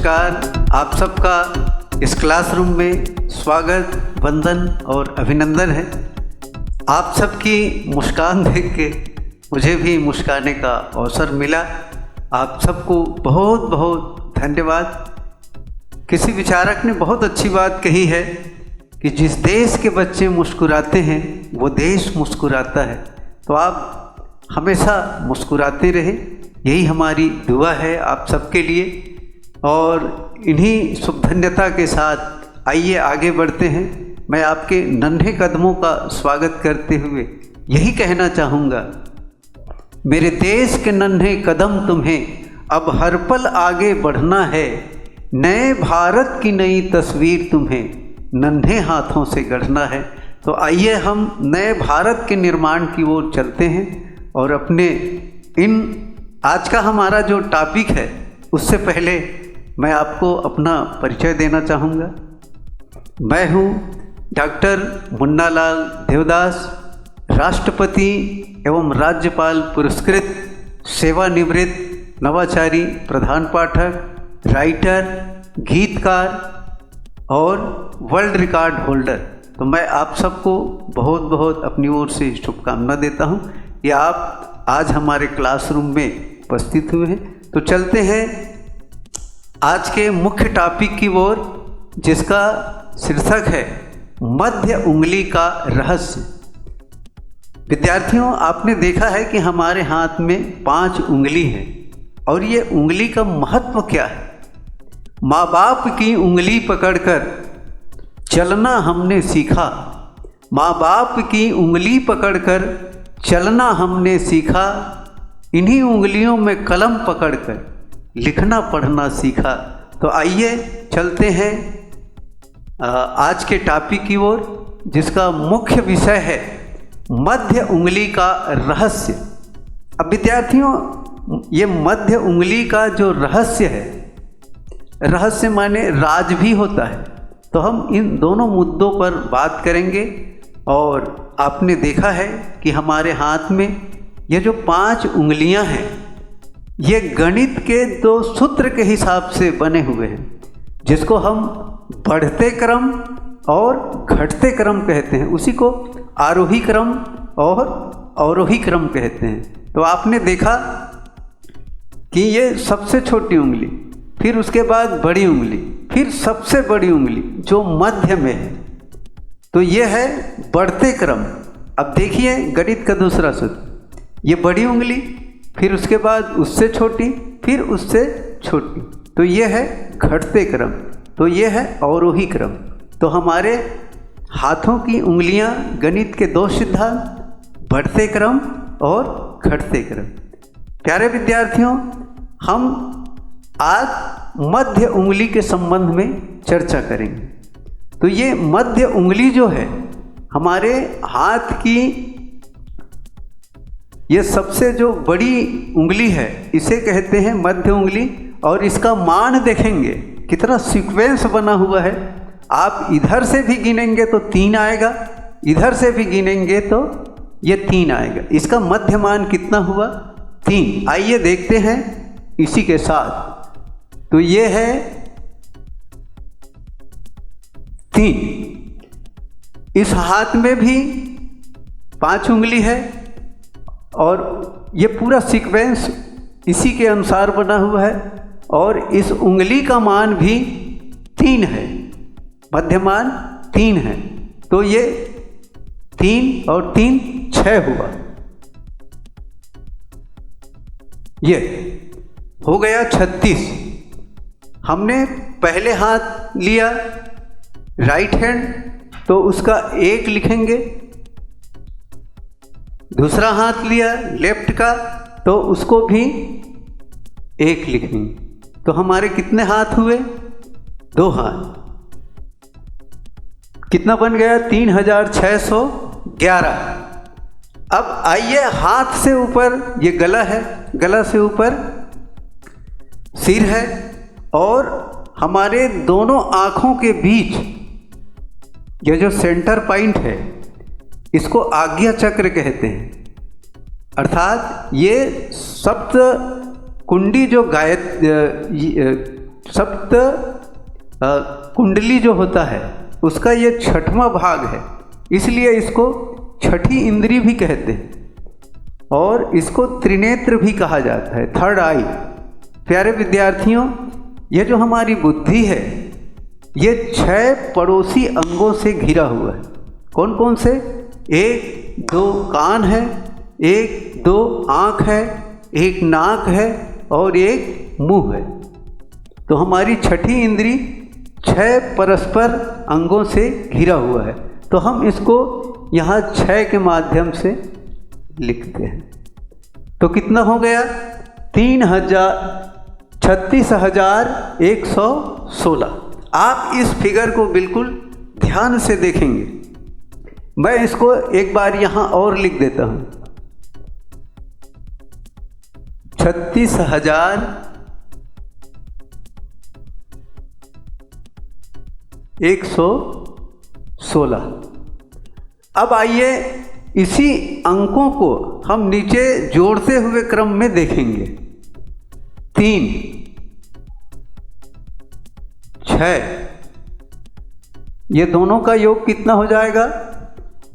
नमस्कार। आप सबका इस क्लासरूम में स्वागत, वंदन और अभिनंदन है। आप सबकी मुस्कान देख के मुझे भी मुस्काने का अवसर मिला। आप सबको बहुत बहुत धन्यवाद। किसी विचारक ने बहुत अच्छी बात कही है कि जिस देश के बच्चे मुस्कुराते हैं वो देश मुस्कुराता है। तो आप हमेशा मुस्कुराते रहे, यही हमारी दुआ है आप सबके लिए। और इन्हीं शुभधन्यता के साथ आइए आगे बढ़ते हैं। मैं आपके नन्हे कदमों का स्वागत करते हुए यही कहना चाहूँगा, मेरे देश के नन्हे कदम तुम्हें अब हर पल आगे बढ़ना है। नए भारत की नई तस्वीर तुम्हें नन्हे हाथों से गढ़ना है। तो आइए हम नए भारत के निर्माण की ओर चलते हैं। और अपने आज का हमारा जो टॉपिक है उससे पहले मैं आपको अपना परिचय देना चाहूँगा। मैं हूँ डॉक्टर मुन्नालाल देवदास, राष्ट्रपति एवं राज्यपाल पुरस्कृत सेवानिवृत्त नवाचारी प्रधान पाठक, राइटर, गीतकार और वर्ल्ड रिकॉर्ड होल्डर। तो मैं आप सबको बहुत बहुत अपनी ओर से शुभकामना देता हूँ कि आप आज हमारे क्लासरूम में उपस्थित हुए हैं। तो चलते हैं आज के मुख्य टॉपिक की ओर, जिसका शीर्षक है मध्य उंगली का रहस्य। विद्यार्थियों, आपने देखा है कि हमारे हाथ में 5 उंगली है और ये उंगली का महत्व क्या है। माँ बाप की उंगली पकड़कर चलना हमने सीखा। माँ बाप की उंगली पकड़कर चलना हमने सीखा। इन्हीं उंगलियों में कलम पकड़कर लिखना पढ़ना सीखा। तो आइए चलते हैं आज के टॉपिक की ओर, जिसका मुख्य विषय है मध्य उंगली का रहस्य। अब विद्यार्थियों, ये मध्य उंगली का जो रहस्य है, रहस्य माने राज भी होता है। तो हम इन दोनों मुद्दों पर बात करेंगे। और आपने देखा है कि हमारे हाथ में ये जो 5 उंगलियां हैं, ये गणित के 2 सूत्र के हिसाब से बने हुए हैं, जिसको हम बढ़ते क्रम और घटते क्रम कहते हैं। उसी को आरोही क्रम और अवरोही क्रम कहते हैं। तो आपने देखा कि ये सबसे छोटी उंगली, फिर उसके बाद बड़ी उंगली, फिर सबसे बड़ी उंगली जो मध्य में है, तो ये है बढ़ते क्रम। अब देखिए गणित का दूसरा सूत्र, ये बड़ी उंगली, फिर उसके बाद उससे छोटी, फिर उससे छोटी, तो ये है घटते क्रम, तो ये है अवरोही क्रम। तो हमारे हाथों की उंगलियां गणित के 2 सिद्धांत, बढ़ते क्रम और घटते क्रम। प्यारे विद्यार्थियों, हम आज मध्य उंगली के संबंध में चर्चा करेंगे। तो ये मध्य उंगली जो है हमारे हाथ की, ये सबसे जो बड़ी उंगली है इसे कहते हैं मध्य उंगली। और इसका मान देखेंगे कितना सीक्वेंस बना हुआ है। आप इधर से भी गिनेंगे तो 3 आएगा, इधर से भी गिनेंगे तो ये 3 आएगा। इसका मध्य मान कितना हुआ? 3। आइए देखते हैं इसी के साथ। तो ये है 3। इस हाथ में भी 5 उंगली है और ये पूरा सीक्वेंस इसी के अनुसार बना हुआ है। और इस उंगली का मान भी 3 है, मध्यमान 3 है। तो ये 3 और 3 6 हुआ। ये हो गया 36। हमने पहले हाथ लिया राइट हैंड, तो उसका 1 लिखेंगे। दूसरा हाथ लिया लेफ्ट का, तो उसको भी 1 लिखेंगे। तो हमारे कितने हाथ हुए? 2 हाथ। कितना बन गया? 3611। अब आइए हाथ से ऊपर, ये गला है, गला से ऊपर सिर है और हमारे दोनों आँखों के बीच ये जो सेंटर पॉइंट है, इसको आज्ञा चक्र कहते हैं। अर्थात ये सप्त कुंडी जो सप्त कुंडली जो होता है उसका ये 6वां भाग है, इसलिए इसको छठी इंद्री भी कहते हैं और इसको त्रिनेत्र भी कहा जाता है, थर्ड आई। प्यारे विद्यार्थियों, ये जो हमारी बुद्धि है ये 6 पड़ोसी अंगों से घिरा हुआ है। कौन कौन से? 1 2 कान है, 1 2 आँख है, 1 नाक है और 1 मुंह है। तो हमारी छठी इंद्री 6 परस्पर अंगों से घिरा हुआ है। तो हम इसको यहाँ 6 के माध्यम से लिखते हैं। तो कितना हो गया? 36,116। आप इस फिगर को बिल्कुल ध्यान से देखेंगे। मैं इसको एक बार यहाँ और लिख देता हूँ। 36,116। अब आइए इसी अंकों को हम नीचे जोड़ते हुए क्रम में देखेंगे। 3 6, ये दोनों का योग कितना हो जाएगा?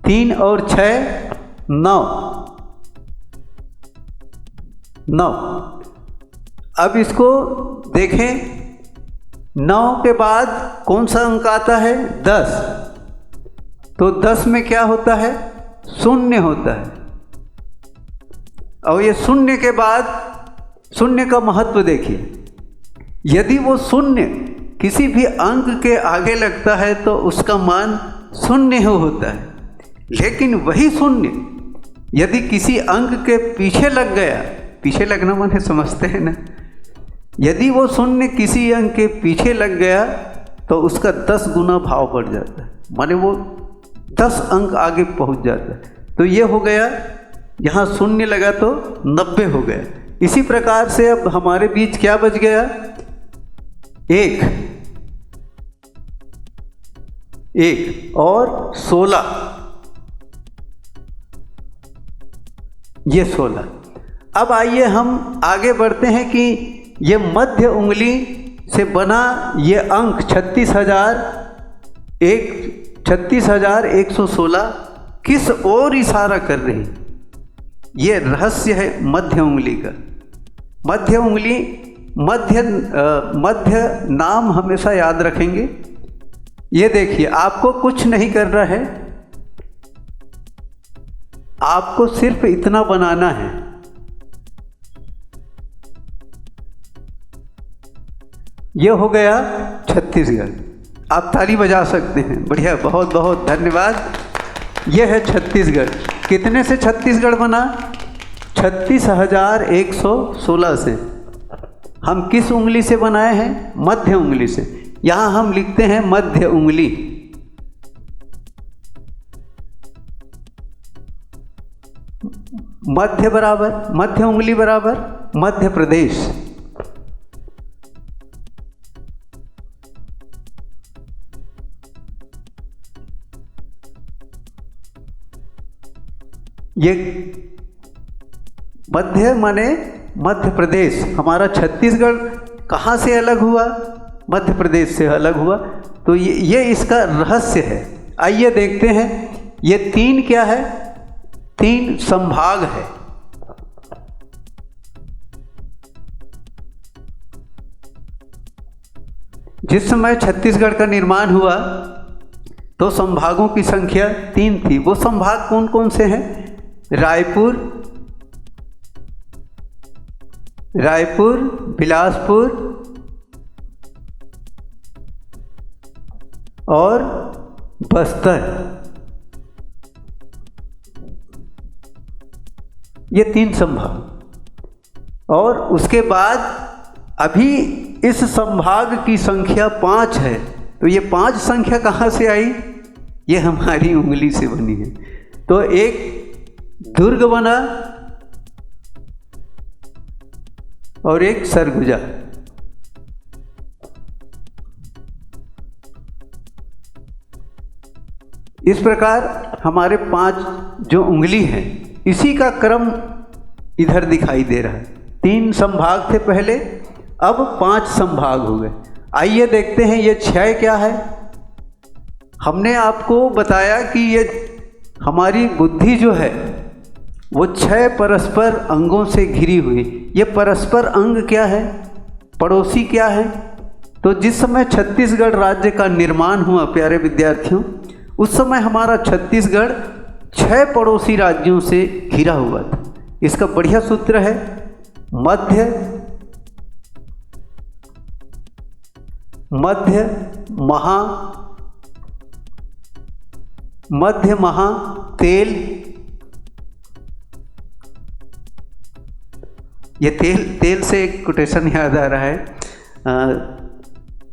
3 और 6 9। अब इसको देखें, 9 के बाद कौन सा अंक आता है? 10। तो 10 में क्या होता है? शून्य होता है। और ये शून्य के बाद शून्य का महत्व देखिए। यदि वो शून्य किसी भी अंक के आगे लगता है तो उसका मान शून्य होता है, लेकिन वही शून्य यदि किसी अंक के पीछे लग गया, पीछे लगना माने समझते हैं ना, यदि वो शून्य किसी अंक के पीछे लग गया तो उसका 10 गुना भाव बढ़ जाता है, माने वो 10 अंक आगे पहुंच जाता है। तो ये हो गया, यहाँ शून्य लगा तो 90 हो गया। इसी प्रकार से अब हमारे बीच क्या बच गया? 1 और 16, ये 16। अब आइए हम आगे बढ़ते हैं कि ये मध्य उंगली से बना ये अंक 36,116 किस ओर इशारा कर रही? ये रहस्य है मध्य उंगली का। मध्य उंगली, मध्य नाम हमेशा याद रखेंगे। ये देखिए, आपको कुछ नहीं करना है, आपको सिर्फ इतना बनाना है। ये हो गया छत्तीसगढ़। आप ताली बजा सकते हैं। बढ़िया, बहुत बहुत धन्यवाद। ये है छत्तीसगढ़। कितने से छत्तीसगढ़ बना? 36,116 से। हम किस उंगली से बनाए हैं? मध्य उंगली से। यहाँ हम लिखते हैं मध्य उंगली। मध्य बराबर, मध्य उंगली बराबर मध्य प्रदेश। ये मध्य माने मध्य प्रदेश। हमारा छत्तीसगढ़ कहाँ से अलग हुआ? मध्य प्रदेश से अलग हुआ। तो ये इसका रहस्य है। आइए देखते हैं। ये 3 क्या है? 3 संभाग है। जिस समय छत्तीसगढ़ का निर्माण हुआ तो संभागों की संख्या 3 थी। वो संभाग कौन कौन से हैं? रायपुर, बिलासपुर और बस्तर। ये 3 संभाग। और उसके बाद अभी इस संभाग की संख्या 5 है। तो ये 5 संख्या कहाँ से आई? ये हमारी उंगली से बनी है। तो एक दुर्ग बना और एक सरगुजा। इस प्रकार हमारे 5 जो उंगली हैं, इसी का क्रम इधर दिखाई दे रहा है। 3 संभाग थे पहले, अब 5 संभाग हो गए। आइए देखते हैं ये क्षय क्या है। हमने आपको बताया कि ये हमारी बुद्धि जो है वो 6 परस्पर अंगों से घिरी हुई। ये परस्पर अंग क्या है, पड़ोसी क्या है? तो जिस समय छत्तीसगढ़ राज्य का निर्माण हुआ प्यारे विद्यार्थियों, उस समय हमारा छत्तीसगढ़ 6 पड़ोसी राज्यों से घिरा हुआ था। इसका बढ़िया सूत्र है मध्य महा तेल। ये तेल से एक कोटेशन याद आ रहा है।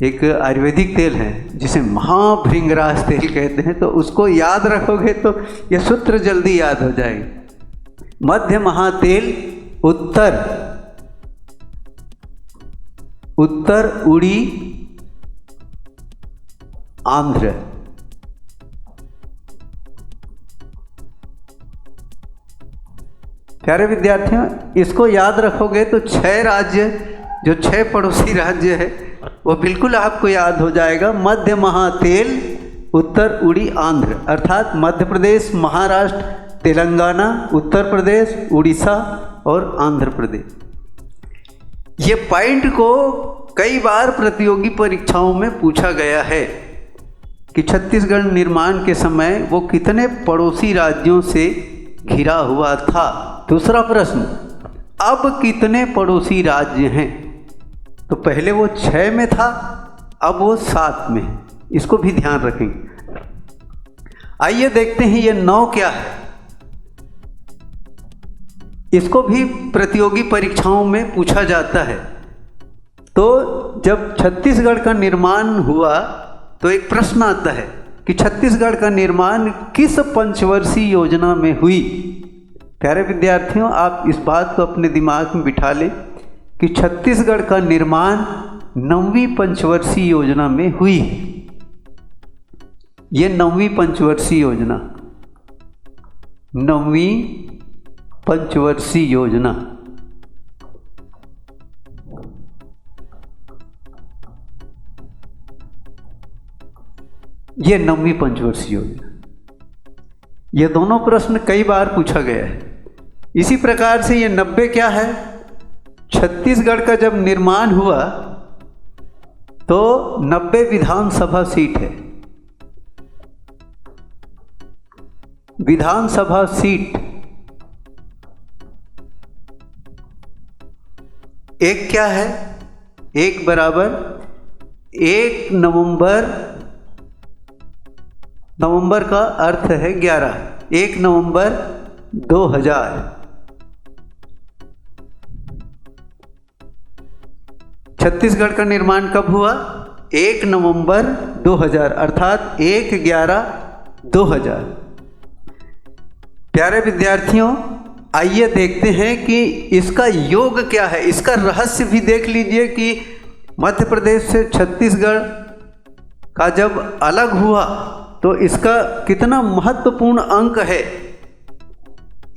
एक आयुर्वेदिक तेल है जिसे महाभृंगराज तेल कहते हैं, तो उसको याद रखोगे तो ये सूत्र जल्दी याद हो जाएगी। मध्य महातेल उत्तर उड़ी आंध्र। प्यारे विद्यार्थियों, इसको याद रखोगे तो 6 राज्य, जो 6 पड़ोसी राज्य है वो बिल्कुल आपको याद हो जाएगा। मध्य महातेल, उत्तर उड़ी आंध्र, अर्थात मध्य प्रदेश, महाराष्ट्र, तेलंगाना, उत्तर प्रदेश, उड़ीसा और आंध्र प्रदेश। ये पॉइंट को कई बार प्रतियोगी परीक्षाओं में पूछा गया है कि छत्तीसगढ़ निर्माण के समय वो कितने पड़ोसी राज्यों से घिरा हुआ था। दूसरा प्रश्न, अब कितने पड़ोसी राज्य हैं? तो पहले वो 6 में था, अब वो 7 में है। इसको भी ध्यान रखेंगे। आइए देखते हैं ये 9 क्या है। इसको भी प्रतियोगी परीक्षाओं में पूछा जाता है। तो जब छत्तीसगढ़ का निर्माण हुआ तो एक प्रश्न आता है कि छत्तीसगढ़ का निर्माण किस पंचवर्षीय योजना में हुई। प्यारे विद्यार्थियों, आप इस बात को अपने दिमाग में बिठा लें कि छत्तीसगढ़ का निर्माण 9वीं पंचवर्षीय योजना में हुई। ये 9वीं पंचवर्षीय योजना, 9वीं पंचवर्षीय योजना। ये 9वीं पंचवर्षीय योजना। ये दोनों प्रश्न कई बार पूछा गया है। इसी प्रकार से ये 90 क्या है? छत्तीसगढ़ का जब निर्माण हुआ तो 90 विधानसभा सीट है। विधानसभा सीट एक क्या है? एक बराबर 1 नवंबर, नवंबर का अर्थ है 11, 1 नवंबर 2000। छत्तीसगढ़ का निर्माण कब हुआ? 1 नवंबर 2000, अर्थात 1/11/2000। प्यारे विद्यार्थियों, आइए देखते हैं कि इसका योग क्या है। इसका रहस्य भी देख लीजिए कि मध्य प्रदेश से छत्तीसगढ़ का जब अलग हुआ तो इसका कितना महत्वपूर्ण अंक है।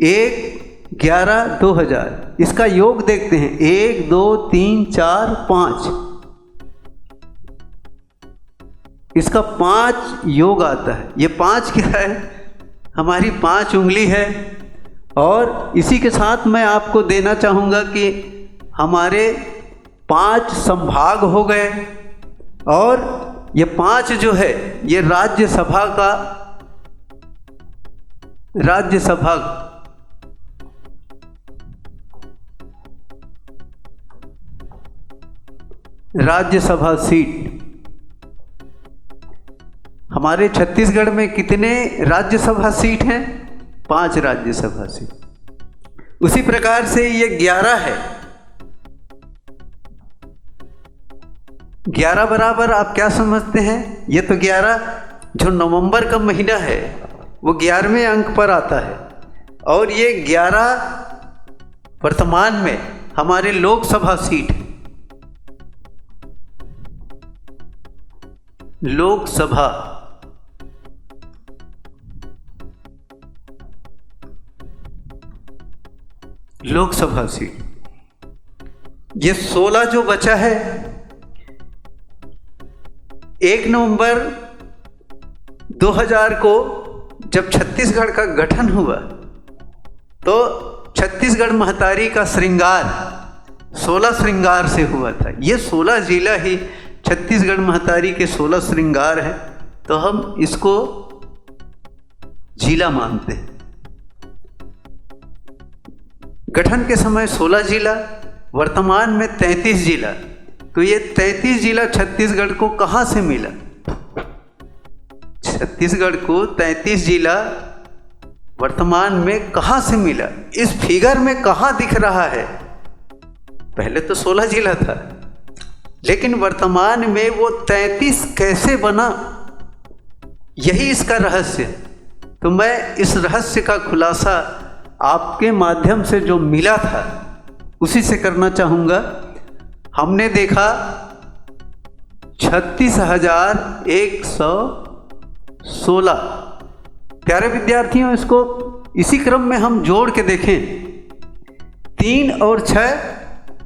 1/11/2000। इसका योग देखते हैं, 1 2 3 4 5। इसका 5 योग आता है। ये 5 क्या है? हमारी 5 उंगली है। और इसी के साथ मैं आपको देना चाहूँगा कि हमारे 5 संभाग हो गए, और ये 5 जो है ये राज्यसभा सीट। हमारे छत्तीसगढ़ में कितने राज्यसभा सीट हैं? 5 राज्यसभा सीट। उसी प्रकार से ये 11 है। 11 बराबर आप क्या समझते हैं? ये तो 11 जो नवंबर का महीना है वो 11वें अंक पर आता है, और ये 11 वर्तमान में हमारे लोकसभा सीट है। लोकसभा सीट। ये 16 जो बचा है, 1 नवंबर 2000 को जब छत्तीसगढ़ का गठन हुआ तो छत्तीसगढ़ महतारी का श्रृंगार 16 श्रृंगार से हुआ था। ये 16 जिला ही छत्तीसगढ़ महतारी के 16 श्रृंगार हैं, तो हम इसको जिला मानते हैं। गठन के समय 16 जिला, वर्तमान में 33 जिला। तो ये 33 जिला छत्तीसगढ़ को कहाँ से मिला? छत्तीसगढ़ को 33 जिला वर्तमान में कहाँ से मिला? इस फिगर में कहाँ दिख रहा है? पहले तो 16 जिला था, लेकिन वर्तमान में वो 33 कैसे बना? यही इसका रहस्य। तो मैं इस रहस्य का खुलासा आपके माध्यम से जो मिला था उसी से करना चाहूँगा। हमने देखा 36,116। प्यारे विद्यार्थियों, इसको इसी क्रम में हम जोड़ के देखें। 3 और 6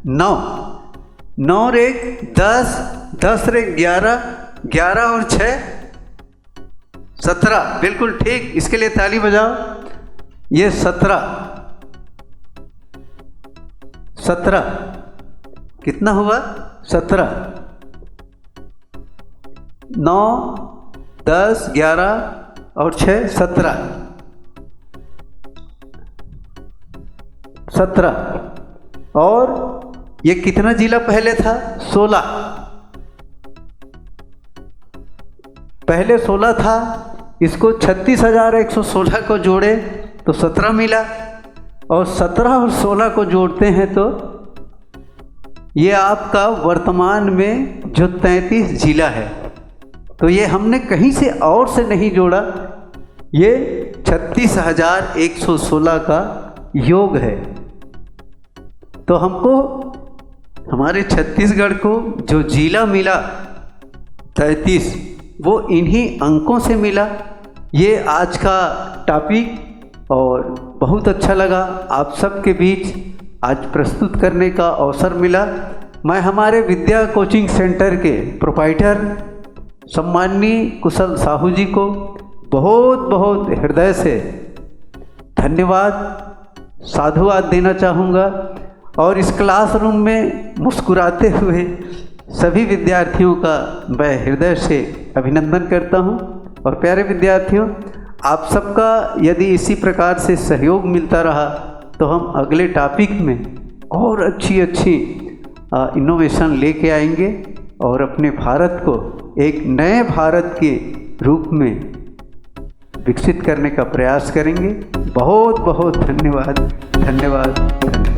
9, 9 और 1 10, 10 और 1 11, 11 और 6 17। बिल्कुल ठीक, इसके लिए ताली बजाओ। ये 17 कितना हुआ? 17, 9 10 11 और 6 17। और ये कितना जिला पहले था? 16। पहले 16 था, इसको 36,116 को जोड़े तो 17 मिला, और 17 और 16 को जोड़ते हैं तो ये आपका वर्तमान में जो 33 जिला है। तो ये हमने कहीं से और से नहीं जोड़ा, ये 36,116 का योग है। तो हमको हमारे छत्तीसगढ़ को जो जिला मिला 33, वो इन्हीं अंकों से मिला। ये आज का टॉपिक और बहुत अच्छा लगा आप सबके बीच आज प्रस्तुत करने का अवसर मिला। मैं हमारे विद्या कोचिंग सेंटर के प्रोप्राइटर सम्माननीय कुशल साहू जी को बहुत बहुत हृदय से धन्यवाद, साधुवाद देना चाहूँगा। और इस क्लासरूम में मुस्कुराते हुए सभी विद्यार्थियों का मैं हृदय से अभिनंदन करता हूँ। और प्यारे विद्यार्थियों, आप सबका यदि इसी प्रकार से सहयोग मिलता रहा तो हम अगले टॉपिक में और अच्छी अच्छी इनोवेशन लेके आएंगे और अपने भारत को एक नए भारत के रूप में विकसित करने का प्रयास करेंगे। बहुत बहुत धन्यवाद, धन्यवाद, धन्यवाद।